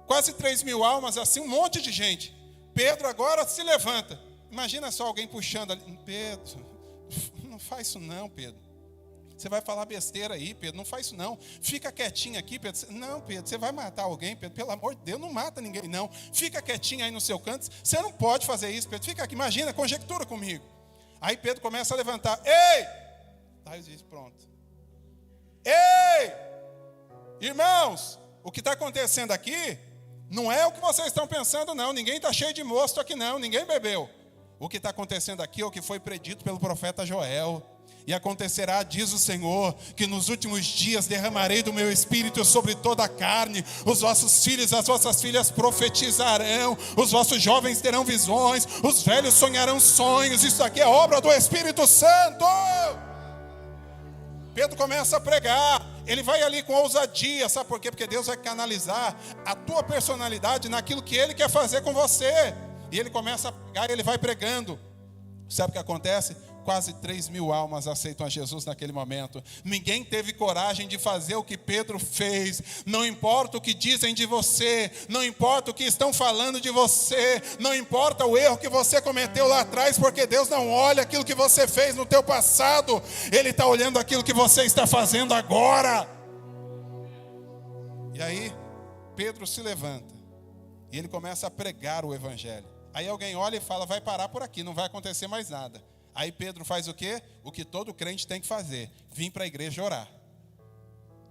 Quase 3.000 almas, assim, um monte de gente. Pedro agora se levanta. Imagina só alguém puxando ali. Pedro, não faz isso não, Pedro. Você vai falar besteira aí, Pedro. Não faz isso não. Fica quietinho aqui, Pedro. Não, Pedro, você vai matar alguém, Pedro. Pelo amor de Deus, não mata ninguém, não. Fica quietinho aí no seu canto. Você não pode fazer isso, Pedro. Fica aqui, imagina, conjectura comigo. Aí Pedro começa a levantar. Ei! Aí diz, pronto. Ei! Irmãos, o que está acontecendo aqui não é o que vocês estão pensando, não. Ninguém está cheio de mosto aqui, não. Ninguém bebeu. O que está acontecendo aqui é o que foi predito pelo profeta Joel. E acontecerá, diz o Senhor, que nos últimos dias derramarei do meu espírito sobre toda a carne. Os vossos filhos e as vossas filhas profetizarão. Os vossos jovens terão visões. Os velhos sonharão sonhos. Isso aqui é obra do Espírito Santo. Pedro começa a pregar. ele vai ali com ousadia, sabe por quê? Porque Deus vai canalizar a tua personalidade naquilo que Ele quer fazer com você. E ele começa a pregar, ele vai pregando. Sabe o que acontece? Quase 3.000 almas aceitam a Jesus naquele momento. Ninguém teve coragem de fazer o que Pedro fez. Não importa o que dizem de você, não importa o que estão falando de você, não importa o erro que você cometeu lá atrás, porque Deus não olha aquilo que você fez no teu passado, Ele está olhando aquilo que você está fazendo agora. E aí, Pedro se levanta e ele começa a pregar o evangelho. Aí alguém olha e fala, vai parar por aqui, não vai acontecer mais nada. Aí Pedro faz o quê? O que todo crente tem que fazer, vir para a igreja orar.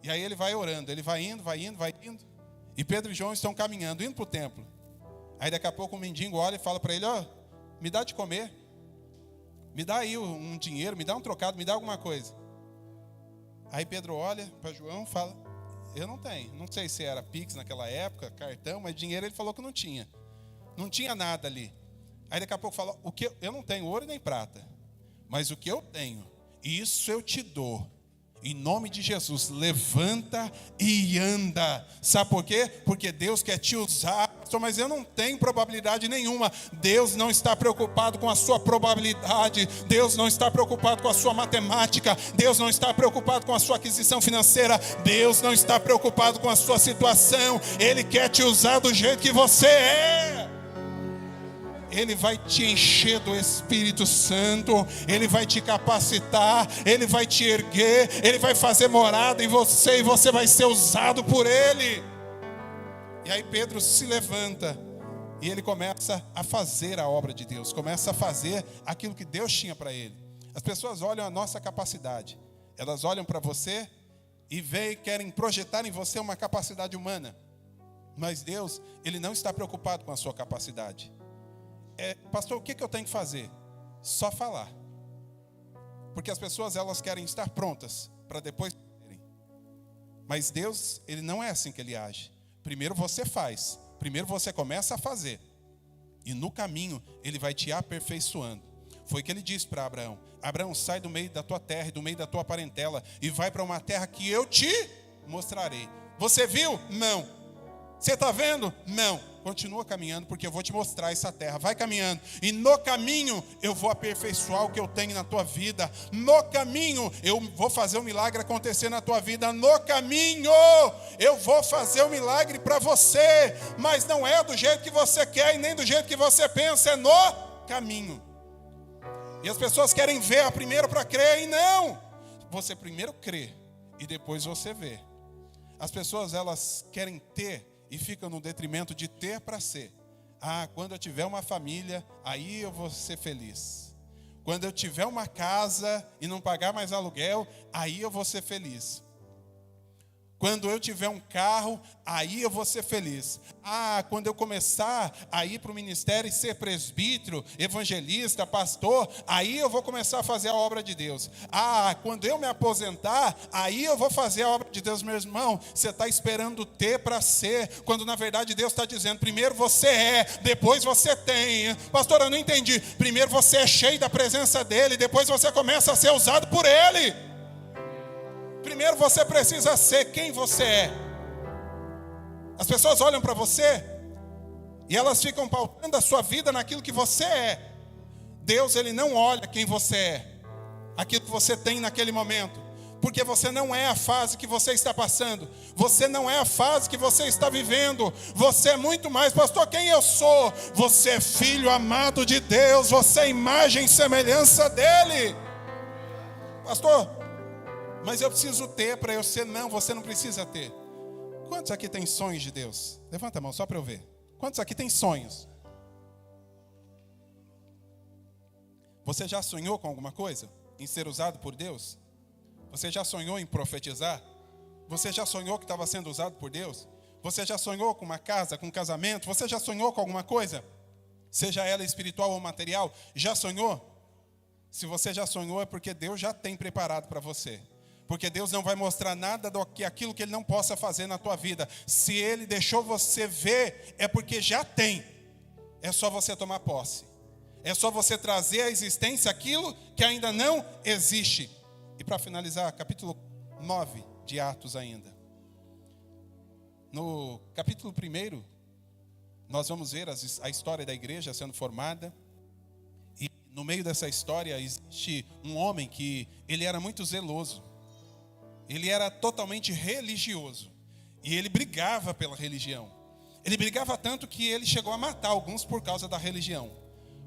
E aí ele vai orando, ele vai indo. E Pedro e João estão caminhando, indo para o templo. Aí daqui a pouco um mendigo olha e fala para ele, ó, me dá de comer. Me dá aí um dinheiro, me dá um trocado, me dá alguma coisa. Aí Pedro olha para João e fala, eu não tenho. Não sei se era Pix naquela época, cartão, mas dinheiro ele falou que não tinha. Não tinha nada ali. Aí daqui a pouco fala, o que eu não tenho ouro nem prata, mas o que eu tenho, isso eu te dou. Em nome de Jesus, levanta e anda. Sabe por quê? Porque Deus quer te usar. Mas eu não tenho probabilidade nenhuma. Deus não está preocupado com a sua probabilidade. Deus não está preocupado com a sua matemática. Deus não está preocupado com a sua aquisição financeira. Deus não está preocupado com a sua situação. Ele quer te usar do jeito que você é. Ele vai te encher do Espírito Santo, Ele vai te capacitar, Ele vai te erguer, Ele vai fazer morada em você e você vai ser usado por Ele. E aí Pedro se levanta e ele começa a fazer a obra de Deus, começa a fazer aquilo que Deus tinha para ele. As pessoas olham a nossa capacidade, elas olham para você e querem projetar em você uma capacidade humana. Mas Deus, Ele não está preocupado com a sua capacidade. Pastor, o que eu tenho que fazer? Só falar. Porque as pessoas, elas querem estar prontas para depois fazerem. Mas Deus, Ele não é assim que Ele age. Primeiro você faz, primeiro você começa a fazer, e no caminho Ele vai te aperfeiçoando. Foi o que Ele disse para Abraão: Abraão, sai do meio da tua terra e do meio da tua parentela e vai para uma terra que eu te mostrarei. Você viu? Não. Você está vendo? Não. Continua caminhando, porque eu vou te mostrar essa terra. Vai caminhando. E no caminho eu vou aperfeiçoar o que eu tenho na tua vida. No caminho eu vou fazer um milagre acontecer na tua vida. No caminho eu vou fazer um milagre para você. Mas não é do jeito que você quer e nem do jeito que você pensa. É no caminho. E as pessoas querem ver primeiro para crer. E não. Você primeiro crê e depois você vê. As pessoas, elas querem ter e ficam no detrimento de ter para ser. Quando eu tiver uma família, aí eu vou ser feliz. Quando eu tiver uma casa e não pagar mais aluguel, aí eu vou ser feliz. Quando eu tiver um carro, aí eu vou ser feliz. Quando eu começar a ir para o ministério e ser presbítero, evangelista, pastor, aí eu vou começar a fazer a obra de Deus. Quando eu me aposentar, aí eu vou fazer a obra de Deus. Meu irmão, você está esperando ter para ser, quando na verdade Deus está dizendo, primeiro você é, depois você tem. Pastor, eu não entendi. Primeiro você é cheio da presença dEle, depois você começa a ser usado por Ele. Primeiro você precisa ser quem você é. As pessoas olham para você e elas ficam pautando a sua vida naquilo que você é. Deus, Ele não olha quem você é, aquilo que você tem naquele momento, porque você não é a fase que você está passando, você não é a fase que você está vivendo, você é muito mais. Pastor, quem eu sou? Você é filho amado de Deus, você é imagem e semelhança dEle. Pastor, mas eu preciso ter para eu ser. Não, você não precisa ter. Quantos aqui tem sonhos de Deus? Levanta a mão só para eu ver. Quantos aqui tem sonhos? Você já sonhou com alguma coisa? Em ser usado por Deus? Você já sonhou em profetizar? Você já sonhou que estava sendo usado por Deus? Você já sonhou com uma casa, com um casamento? Você já sonhou com alguma coisa? Seja ela espiritual ou material? Já sonhou? Se você já sonhou é porque Deus já tem preparado para você. Porque Deus não vai mostrar nada aquilo que Ele não possa fazer na tua vida. Se Ele deixou você ver, é porque já tem. É só você tomar posse. É só você trazer à existência aquilo que ainda não existe. E para finalizar, capítulo 9 de Atos ainda. No capítulo 1, nós vamos ver a história da igreja sendo formada. E no meio dessa história existe um homem que ele era muito zeloso. Ele era totalmente religioso. E ele brigava pela religião. Ele brigava tanto que ele chegou a matar alguns por causa da religião.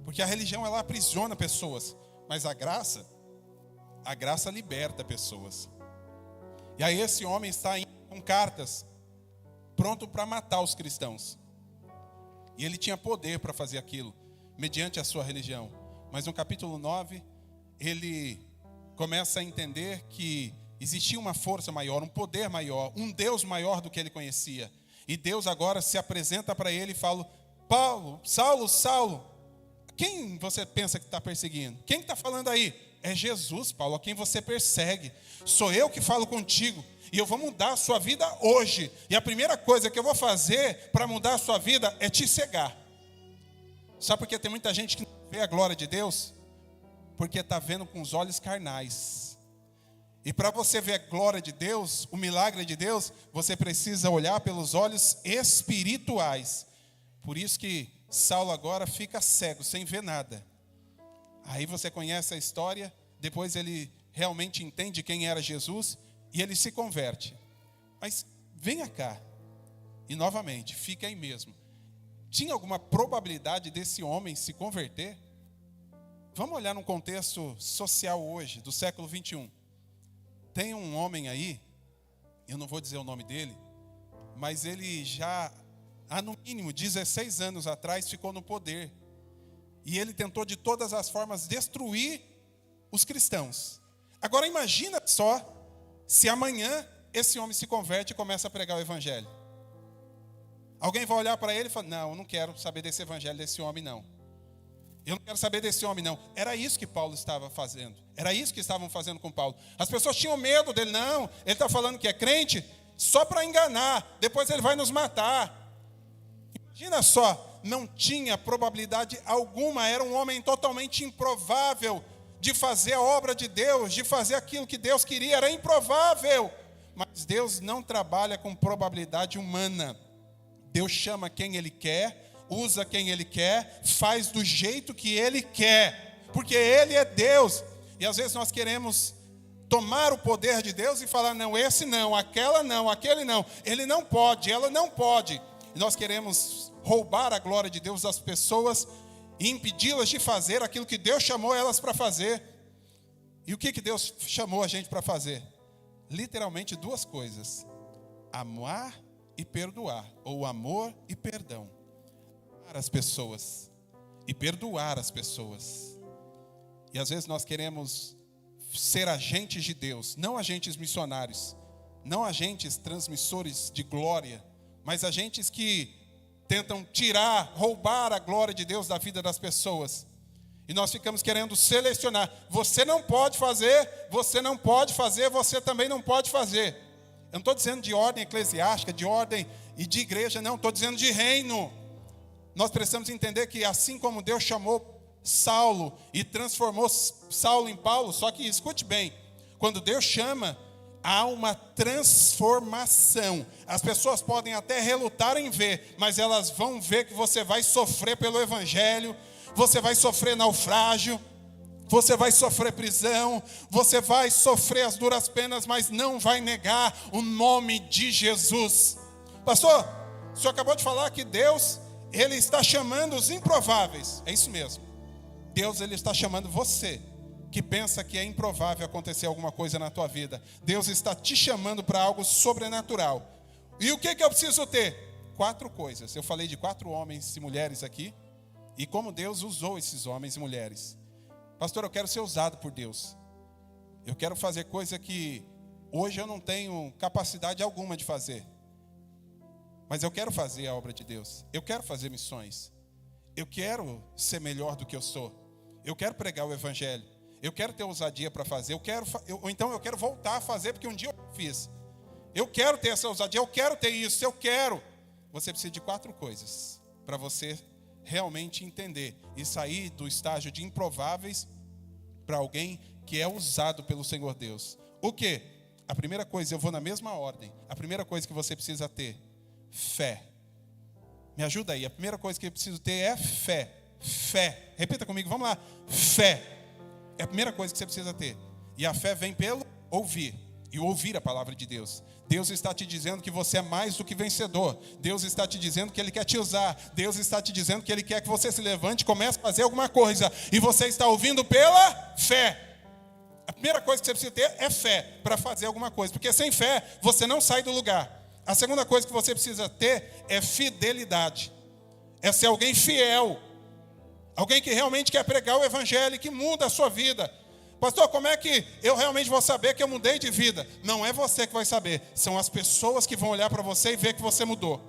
Porque a religião, ela aprisiona pessoas. Mas a graça liberta pessoas. E aí esse homem está indo com cartas, pronto para matar os cristãos. E ele tinha poder para fazer aquilo, mediante a sua religião. Mas no capítulo 9, ele começa a entender que existia uma força maior, um poder maior, um Deus maior do que ele conhecia. E Deus agora se apresenta para ele e fala: Paulo, Saulo, Saulo, quem você pensa que está perseguindo? Quem está falando aí? É Jesus, Paulo, a quem você persegue. Sou eu que falo contigo. E eu vou mudar a sua vida hoje. E a primeira coisa que eu vou fazer para mudar a sua vida é te cegar. Sabe por que tem muita gente que não vê a glória de Deus? Porque está vendo com os olhos carnais. E para você ver a glória de Deus, o milagre de Deus, você precisa olhar pelos olhos espirituais. Por isso que Saulo agora fica cego, sem ver nada. Aí você conhece a história, depois ele realmente entende quem era Jesus e ele se converte. Mas venha cá, e novamente, fica aí mesmo. Tinha alguma probabilidade desse homem se converter? Vamos olhar num contexto social hoje, do século 21. Tem um homem aí, eu não vou dizer o nome dele, mas ele já, há no mínimo 16 anos atrás, ficou no poder. E ele tentou de todas as formas destruir os cristãos. Agora imagina só, se amanhã esse homem se converte e começa a pregar o evangelho. Alguém vai olhar para ele e falar: não, eu não quero saber desse evangelho desse homem não. Eu não quero saber desse homem não. Era isso que Paulo estava fazendo. Era isso que estavam fazendo com Paulo. As pessoas tinham medo dele. Não, ele está falando que é crente só para enganar. Depois ele vai nos matar. Imagina só, não tinha probabilidade alguma. Era um homem totalmente improvável de fazer a obra de Deus, de fazer aquilo que Deus queria. Era improvável. Mas Deus não trabalha com probabilidade humana. Deus chama quem Ele quer, usa quem Ele quer, faz do jeito que Ele quer, porque Ele é Deus. E às vezes nós queremos tomar o poder de Deus e falar: não, esse não, aquela não, aquele não, ele não pode, ela não pode. E nós queremos roubar a glória de Deus das pessoas e impedi-las de fazer aquilo que Deus chamou elas para fazer. E o que Deus chamou a gente para fazer? Literalmente duas coisas: amar e perdoar, ou amor e perdão. Amar as pessoas e perdoar as pessoas. E às vezes nós queremos ser agentes de Deus, não agentes missionários, não agentes transmissores de glória, mas agentes que tentam tirar, roubar a glória de Deus da vida das pessoas. E nós ficamos querendo selecionar: você não pode fazer, você não pode fazer, você também não pode fazer. Eu não estou dizendo de ordem eclesiástica, de ordem e de igreja, não, estou dizendo de reino. Nós precisamos entender que assim como Deus chamou Saulo e transformou Saulo em Paulo, só que escute bem, quando Deus chama, há uma transformação. As pessoas podem até relutar em ver, mas elas vão ver que você vai sofrer pelo evangelho, você vai sofrer naufrágio, você vai sofrer prisão, você vai sofrer as duras penas, mas não vai negar o nome de Jesus. Pastor, o senhor acabou de falar que Deus, Ele está chamando os improváveis. É isso mesmo. Deus, Ele está chamando você, que pensa que é improvável acontecer alguma coisa na tua vida. Deus está te chamando para algo sobrenatural. E o que eu preciso ter? 4 coisas. Eu falei de 4 homens e mulheres aqui, e como Deus usou esses homens e mulheres. Pastor, eu quero ser usado por Deus. Eu quero fazer coisa que hoje eu não tenho capacidade alguma de fazer. Mas eu quero fazer a obra de Deus. Eu quero fazer missões. Eu quero ser melhor do que eu sou. Eu quero pregar o evangelho. Eu quero ter ousadia para fazer. Ou então eu quero voltar a fazer porque um dia eu fiz. Eu quero ter essa ousadia. Eu quero ter isso. Eu quero. Você precisa de 4 coisas para você realmente entender e sair do estágio de improváveis para alguém que é usado pelo Senhor Deus. O quê? A primeira coisa, eu vou na mesma ordem. A primeira coisa que você precisa ter, fé. Me ajuda aí. A primeira coisa que eu preciso ter é fé. Fé. Repita comigo, vamos lá. Fé. É a primeira coisa que você precisa ter. E a fé vem pelo ouvir. E ouvir a palavra de Deus. Deus está te dizendo que você é mais do que vencedor. Deus está te dizendo que Ele quer te usar. Deus está te dizendo que Ele quer que você se levante e comece a fazer alguma coisa. E você está ouvindo pela fé. A primeira coisa que você precisa ter é fé para fazer alguma coisa. Porque sem fé, você não sai do lugar. A segunda coisa que você precisa ter é fidelidade. É ser alguém fiel. Alguém que realmente quer pregar o evangelho, que muda a sua vida. Pastor, como é que eu realmente vou saber que eu mudei de vida? Não é você que vai saber. São as pessoas que vão olhar para você e ver que você mudou.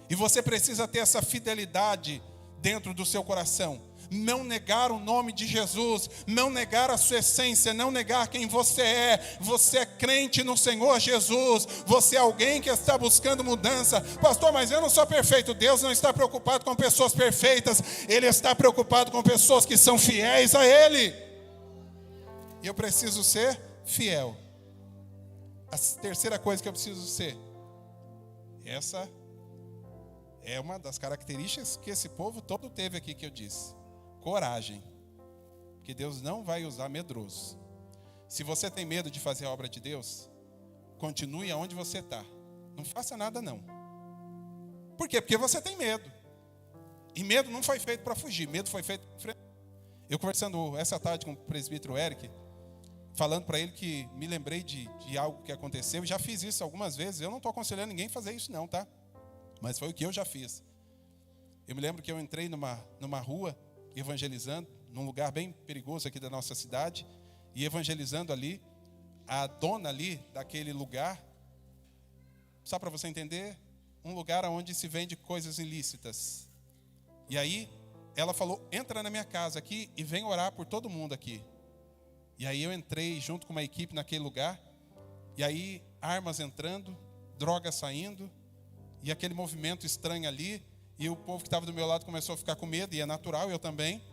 E você precisa ter essa fidelidade dentro do seu coração. Não negar o nome de Jesus, não negar a sua essência, não negar quem você é. Você é crente no Senhor Jesus, você é alguém que está buscando mudança. Pastor, mas eu não sou perfeito. Deus não está preocupado com pessoas perfeitas, Ele está preocupado com pessoas que são fiéis a Ele. E eu preciso ser fiel. A terceira coisa que eu preciso ser, essa é uma das características que esse povo todo teve aqui que eu disse. Coragem. Porque Deus não vai usar medroso. Se você tem medo de fazer a obra de Deus, continue aonde você está. Não faça nada não. Por quê? Porque você tem medo. E medo não foi feito para fugir. Medo foi feito para enfrentar. Eu conversando essa tarde com o presbítero Eric, falando para ele que me lembrei de algo que aconteceu. Já fiz isso algumas vezes. Eu não estou aconselhando ninguém a fazer isso não, tá? Mas foi o que eu já fiz. Eu me lembro que eu entrei numa rua evangelizando, num lugar bem perigoso aqui da nossa cidade, e evangelizando ali, a dona ali daquele lugar, só para você entender, um lugar onde se vende coisas ilícitas. E aí, ela falou, entra na minha casa aqui e vem orar por todo mundo aqui. E aí eu entrei junto com uma equipe naquele lugar, e aí armas entrando, drogas saindo, e aquele movimento estranho ali, e o povo que estava do meu lado começou a ficar com medo, e é natural, eu também.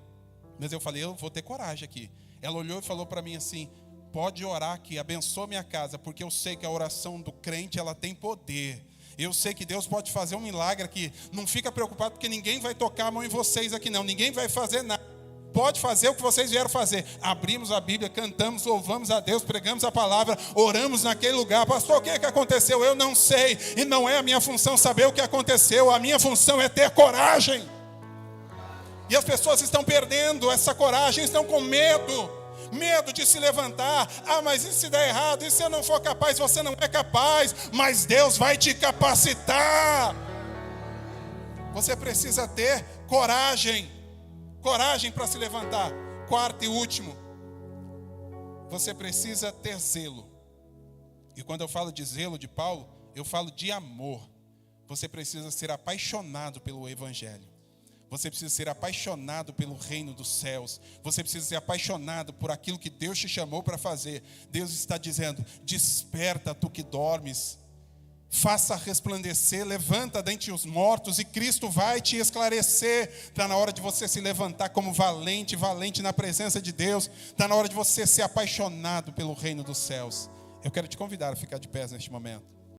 Mas eu falei, eu vou ter coragem aqui. Ela olhou e falou para mim assim, pode orar aqui, abençoa minha casa, porque eu sei que a oração do crente, ela tem poder. Eu sei que Deus pode fazer um milagre aqui. Não fica preocupado, porque ninguém vai tocar a mão em vocês aqui não. Ninguém vai fazer nada. Pode fazer o que vocês vieram fazer. Abrimos a Bíblia, cantamos, louvamos a Deus, pregamos a palavra, oramos naquele lugar. Pastor, o que é que aconteceu? Eu não sei. E não é a minha função saber o que aconteceu. A minha função é ter coragem. E as pessoas estão perdendo essa coragem, estão com medo. Medo de se levantar. Ah, mas e se der errado? E se eu não for capaz? Você não é capaz, mas Deus vai te capacitar. Você precisa ter coragem. Coragem para se levantar. Quarto e último, você precisa ter zelo. E quando eu falo de zelo de Paulo, eu falo de amor. Você precisa ser apaixonado pelo evangelho. Você precisa ser apaixonado pelo reino dos céus. Você precisa ser apaixonado por aquilo que Deus te chamou para fazer. Deus está dizendo, desperta tu que dormes. Faça resplandecer, levanta dentre os mortos e Cristo vai te esclarecer. Está na hora de você se levantar como valente, valente na presença de Deus. Está na hora de você ser apaixonado pelo reino dos céus. Eu quero te convidar a ficar de pé neste momento.